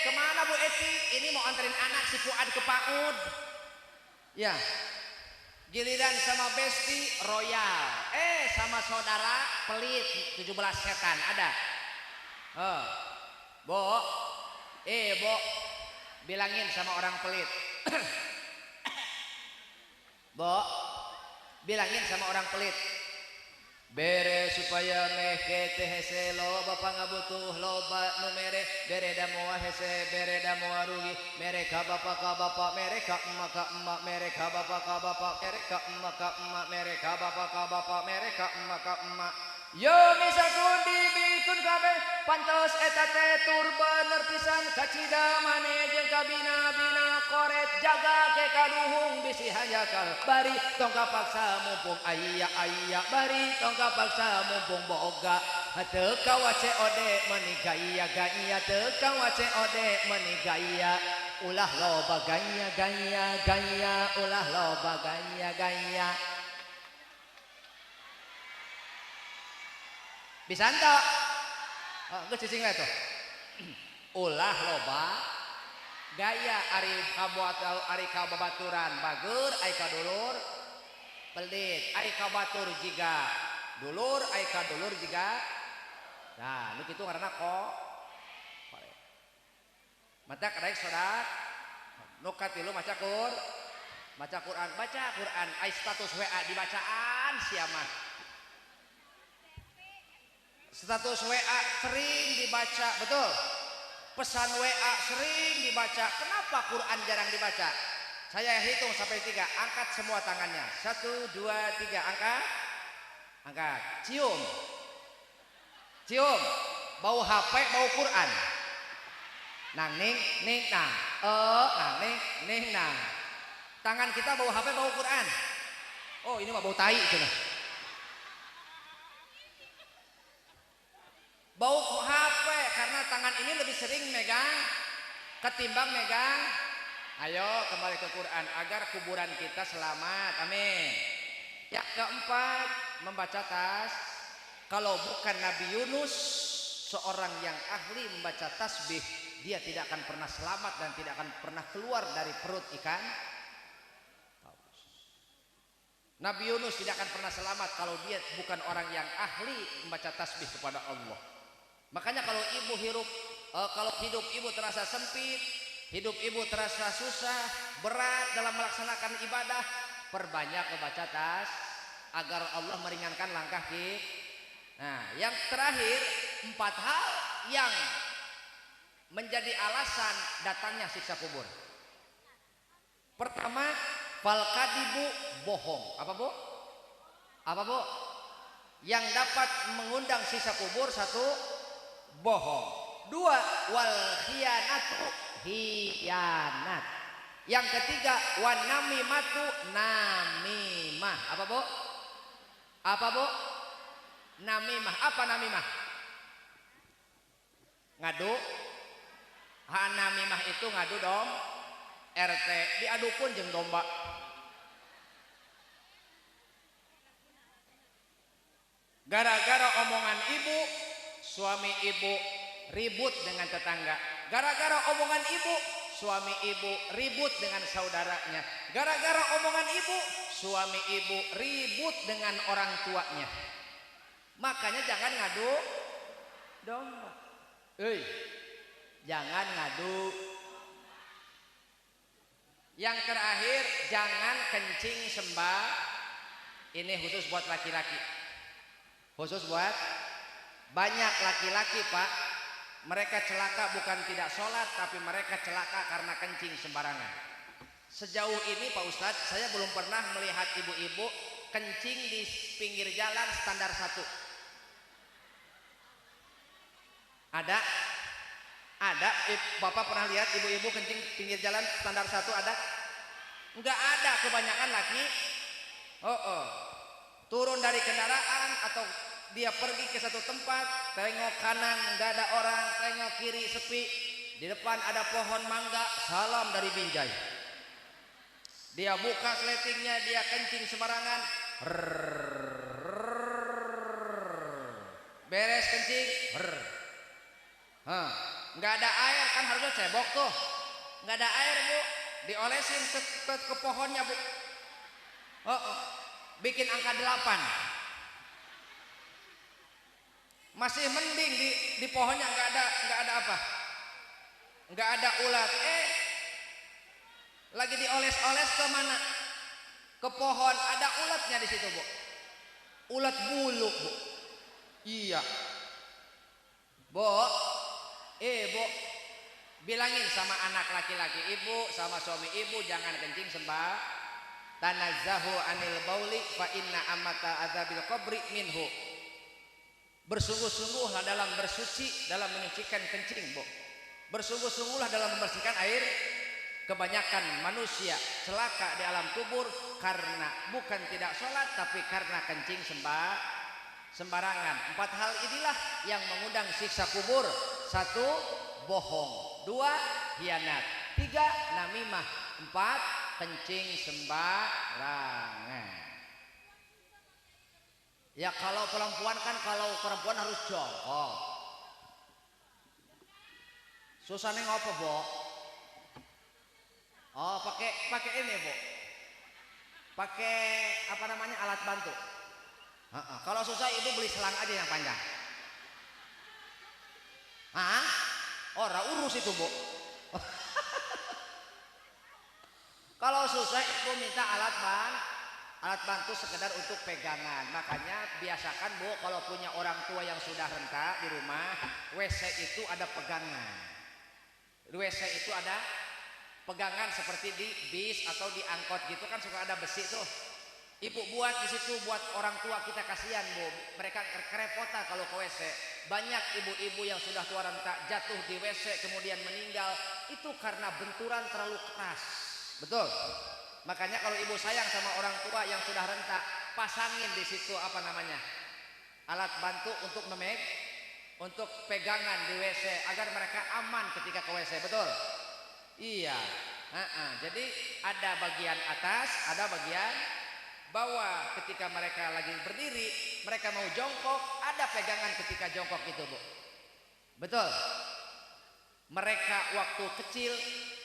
Kemana Bu Eti? Ini mau anterin anak si Fuad ke PAUD. Ya. Giliran sama besti royal. Sama saudara pelit 17 setan ada. Bo. Bo. Bilangin sama orang pelit. Bo. Bilangin sama orang pelit. Bere supaya mehkete hese loba pangabutuh loba numere bere damoa hese bere damoa rugi mereka bapak mereka emak mereka bapak mereka emak mereka bapak mereka emak. Yo misalku dibikun kabeh pantos eta teh tur bener pisan kacida mane jeung kabina-bina koret jaga ke kaduhung bisi hajakal bari tong kapaksa mumpung aya bari tong kapaksa mumpung boga teu kawace ode meuni gaya teu kawace ode meuni gaya ulah loba gaya ulah loba gaya bisa ento geus cicing we tuh ulah loba gaya ari kababaturan bager ai kadulur pelit ai kabatur jiga dulur ai kadulur jiga nah nu kitu ngaranna kok mata karek saudara nu katilu maca Quran ai status WA dibacaan sia mah status WA sering dibaca, betul. Pesan WA sering dibaca. Kenapa Quran jarang dibaca? Saya hitung sampai 3. Angkat semua tangannya. 1, 2, 3. Angkat. Cium. Bau HP, bau Quran. Nang ning nang. Nang ning nang. Tangan kita bau HP, bau Quran. Oh ini mah bau tai cenah. Bau HP karena tangan ini lebih sering megang ketimbang megang. Ayo kembali ke Quran agar kuburan kita selamat. Amin. Yang keempat membaca kalau bukan Nabi Yunus seorang yang ahli membaca tasbih, dia tidak akan pernah selamat dan tidak akan pernah keluar dari perut ikan paus. Nabi Yunus tidak akan pernah selamat kalau dia bukan orang yang ahli membaca tasbih kepada Allah. Makanya kalau hidup ibu terasa sempit, hidup ibu terasa susah, berat dalam melaksanakan ibadah, perbanyak membaca agar Allah meringankan langkah kita. Nah, yang terakhir 4 hal yang menjadi alasan datangnya siksa kubur. Pertama, falkadibu bohong. Apa bu? Yang dapat mengundang siksa kubur 1. Bohong. 2. Wal khianat. Yang ketiga wan namimatu namimah. Apa bu? Namimah. Apa namimah? ngadu hanamimah itu ngadu dom RT diadu pun jeung domba. Gara-gara omongan ibu, suami ibu ribut dengan tetangga. Gara-gara omongan ibu, suami ibu ribut dengan saudaranya. Gara-gara omongan ibu, suami ibu ribut dengan orang tuanya. Makanya jangan ngadu domba. Jangan ngadu. Yang terakhir, jangan kencing sembah. Ini khusus buat laki-laki. Khusus buat banyak laki-laki, Pak. Mereka celaka bukan tidak sholat, tapi mereka celaka karena kencing sembarangan. Sejauh ini Pak Ustadz, saya belum pernah melihat ibu-ibu kencing di pinggir jalan standar 1. Ada? Ada? Bapak pernah lihat ibu-ibu kencing pinggir jalan standar 1 ada? Enggak ada, kebanyakan laki. Turun dari kendaraan atau dia pergi ke satu tempat, tengok kanan enggak ada orang, tengok kiri sepi, di depan ada pohon mangga, salam dari Binjai. Dia buka sletingnya, dia kencing sembarangan, beres kencing, enggak ada air, kan harusnya cebok tuh, enggak ada air Bu, diolesin ke pohonnya Bu. Bikin angka 8. Masih mending di pohonnya enggak ada apa? Enggak ada ulat. Lagi dioles-oles ke mana? Ke pohon, ada ulatnya di situ, Bu. Ulat bulu, Bu. Iya. Bu. Bu. Bilangin sama anak laki-laki ibu, sama suami ibu jangan kencing sembah. Tanazzahu anil bauli fa inna amata adzabil qabri minhu. Bersungguh-sungguhlah dalam bersuci, dalam menyucikan kencing, Bu. Bersungguh-sungguhlah dalam membersihkan air. Kebanyakan manusia celaka di alam kubur karena bukan tidak sholat, tapi karena kencing sembarangan. 4 hal inilah yang mengundang siksa kubur. 1. Bohong. 2. Hianat. 3. Namimah. 4. Kencing sembarangan. Ya kalau perempuan kan, kalau perempuan harus jongkok. Susahnya ngopo, Bu? Oh, pakai ini, Bu. Pakai apa namanya, alat bantu. Kalau susah ibu beli selang aja yang panjang. Urus itu, Bu. Kalau susah ibu minta alat bantu sekedar untuk pegangan. Makanya biasakan, Bu, kalau punya orang tua yang sudah renta di rumah, WC itu ada pegangan. Di WC itu ada pegangan seperti di bis atau di angkot gitu kan, suka ada besi tuh. Ibu buat di situ buat orang tua kita, kasihan, Bu. Mereka kerepotan kalau ke WC. Banyak ibu-ibu yang sudah tua renta jatuh di WC kemudian meninggal itu karena benturan terlalu keras. Betul. Makanya kalau ibu sayang sama orang tua yang sudah renta, pasangin di situ apa namanya, alat bantu untuk untuk pegangan di WC agar mereka aman ketika ke WC. Betul. Iya. Jadi ada bagian atas, ada bagian bawah. Ketika mereka lagi berdiri, mereka mau jongkok, ada pegangan ketika jongkok itu, Bu. Betul. Mereka waktu kecil,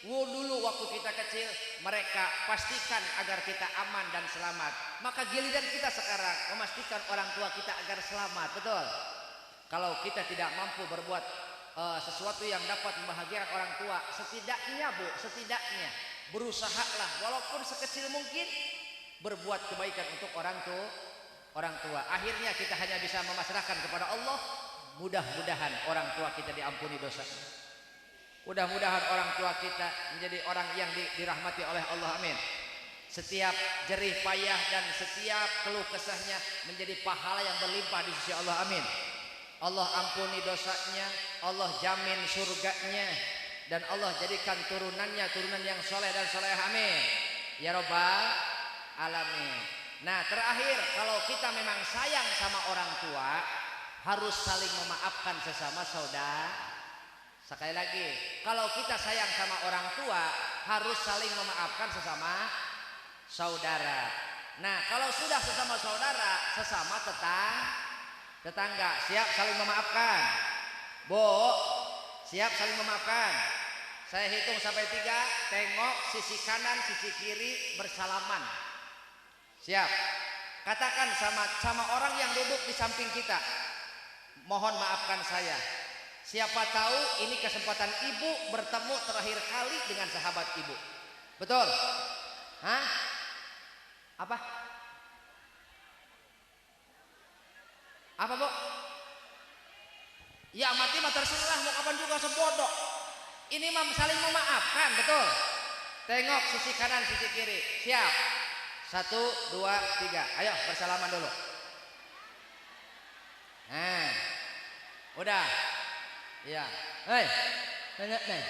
dulu waktu kita kecil, mereka pastikan agar kita aman dan selamat. Maka giliran kita sekarang memastikan orang tua kita agar selamat. Betul. Kalau kita tidak mampu berbuat sesuatu yang dapat membahagiakan orang tua, setidaknya, Bu, setidaknya berusahalah walaupun sekecil mungkin berbuat kebaikan untuk orang tua. Akhirnya kita hanya bisa memasrahkan kepada Allah. Mudah-mudahan orang tua kita diampuni dosanya. Mudah-mudahan orang tua kita menjadi orang yang dirahmati oleh Allah. Amin. Setiap jerih payah dan setiap keluh kesahnya menjadi pahala yang berlimpah di sisi Allah. Amin. Allah ampuni dosanya, Allah jamin surganya, dan Allah jadikan turunannya turunan yang soleh dan soleh. Amin. Ya Rabbal alamin. Nah, terakhir, kalau kita memang sayang sama orang tua, harus saling memaafkan sesama Sekali lagi, kalau kita sayang sama orang tua harus saling memaafkan sesama saudara. Nah, kalau sudah sesama saudara, sesama tetangga, siap saling memaafkan. Bu, siap saling memaafkan. Saya hitung sampai 3, tengok sisi kanan, sisi kiri, bersalaman. Siap. Katakan sama orang yang duduk di samping kita, mohon maafkan saya. Siapa tahu ini kesempatan ibu bertemu terakhir kali dengan sahabat ibu. Betul? Hah? Apa? Apa, Bu? Ya mati mah terserah, mau kapan juga sebodoh. Ini mah saling memaafkan, betul? Tengok sisi kanan, sisi kiri. Siap. 1, 2, 3. Ayo bersalaman dulu. Nah. Udah. Iya. Hei. Nenek nih.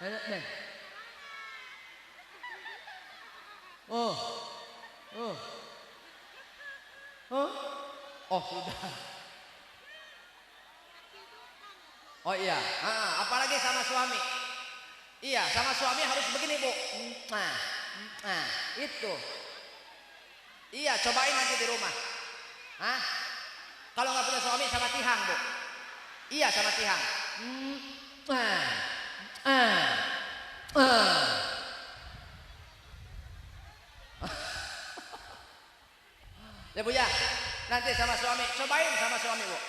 Nenek nih. Oh. Oh. Oh. Oh, sudah. Oh iya, apalagi sama suami. Iya, sama suami harus begini, Bu. Nah, itu. Iya, cobain nanti di rumah. Hah? Kalau nggak punya suami sama Tihang, Bu. Iya, sama Tihang. Ya, Bu ya. Nanti sama suami, cobain sama suami, Bu.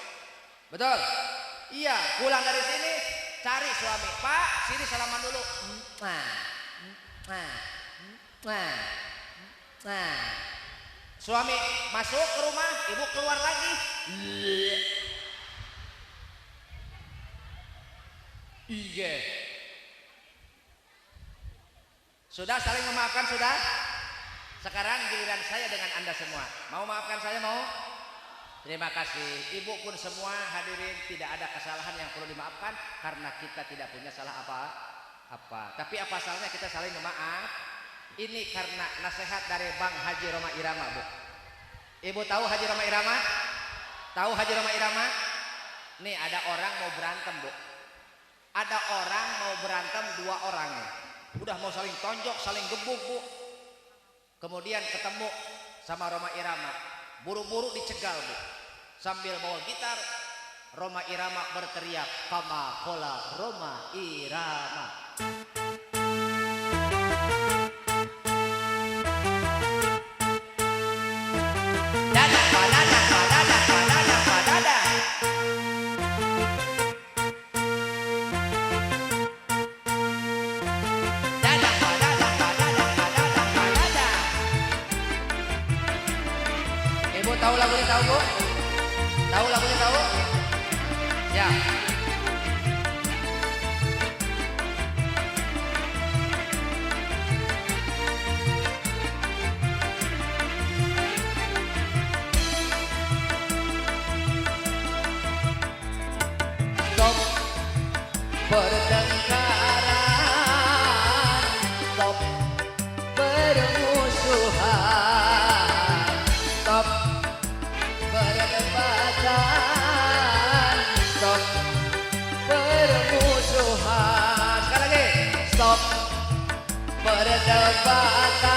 Betul? Iya, pulang dari sini cari suami. Pak, sini salaman dulu. Suami masuk ke rumah, ibu keluar lagi. Iya. Sudah saling memaafkan, sudah? Sekarang giliran saya dengan Anda semua. Mau maafkan saya, mau? Terima kasih. Ibu pun semua hadirin, tidak ada kesalahan yang perlu dimaafkan karena kita tidak punya salah apa-apa. Tapi apa salahnya kita saling memaaf? Ini karena nasihat dari Bang Haji Roma Irama, Bu. Ibu tahu Haji Roma Irama? Tahu Haji Roma Irama? Nih ada orang mau berantem, Bu. Ada orang mau berantem 2 orang nih. Udah mau saling tonjok, saling gebuk, Bu. Kemudian ketemu sama Roma Irama. Buru-buru dicegal, Bu. Sambil bawa gitar, Roma Irama berteriak, "Kama kola Roma Irama." Dadah, padadah, padadah, padadah, padadah. Dadah, padadah, padadah, padadah, padadah. Ibu tahu lagunya, tahu, Bu? Tahu lagunya, tahu? Ya. Stop pertengkaran, stop permusuhan, stop perdebatan, stop permusuhan. Sekali lagi, stop perdebatan,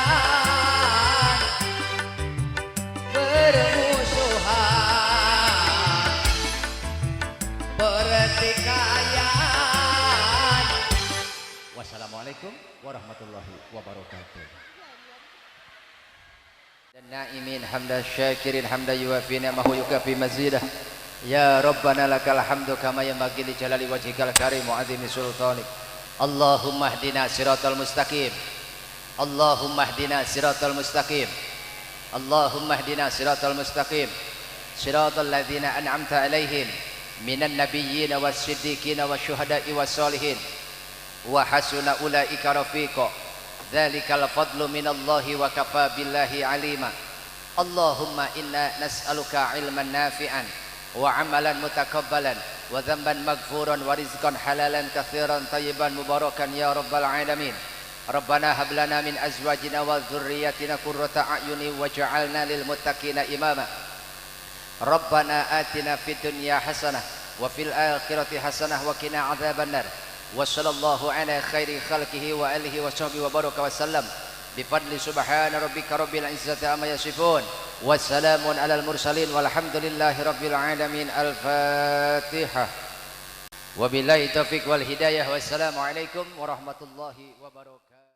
permusuhan, pertikaian. Wassalamualaikum warahmatullahi wabarakatuh. Naimin hamda syakirin hamda yuwafi ni'amahu yukafi mazidah. Ya Rabbana lakal hamdu kama yanbaghi li jalali wajhikal karim wa 'azimi sultanik. Allahumma hdina siratal mustaqim. Allahumma hdina siratal mustaqim. Allahumma hdina siratal mustaqim. Siratal ladzina an'amta 'alaihim minan nabiyyin was-siddiqin wasyuhada'i was-solihin wa hasuna ulaika rafiqa. Dzalikal fadlu minallahi wa kafa billahi alima. Allahumma inna nas'aluka ilman nafi'an wa amalan mutakabbalan wa dhanban maghfuran wa rizqan halalan katsiran tayyiban mubarakan ya rabbal alamin. Rabbana hab lana min azwajina wa dhurriyyatina qurrata a'yunin waj'alna lil muttaqina imama. Rabbana atina fid dunya hasanah wa fil akhirati hasanah wa qina adzabannar. Wa sallallahu ala khairi khalqihi wa alihi wa sahbihi wa baraka wa sallam. Bifadli subhana rabbika rabbil izzati amma yasifun. Wassalamun alal mursalin walhamdulillahi rabbil alamin. Al-Fatihah. Wabillahi taufiq wal hidayah. Wassalamualaikum warahmatullahi wabarakatuh.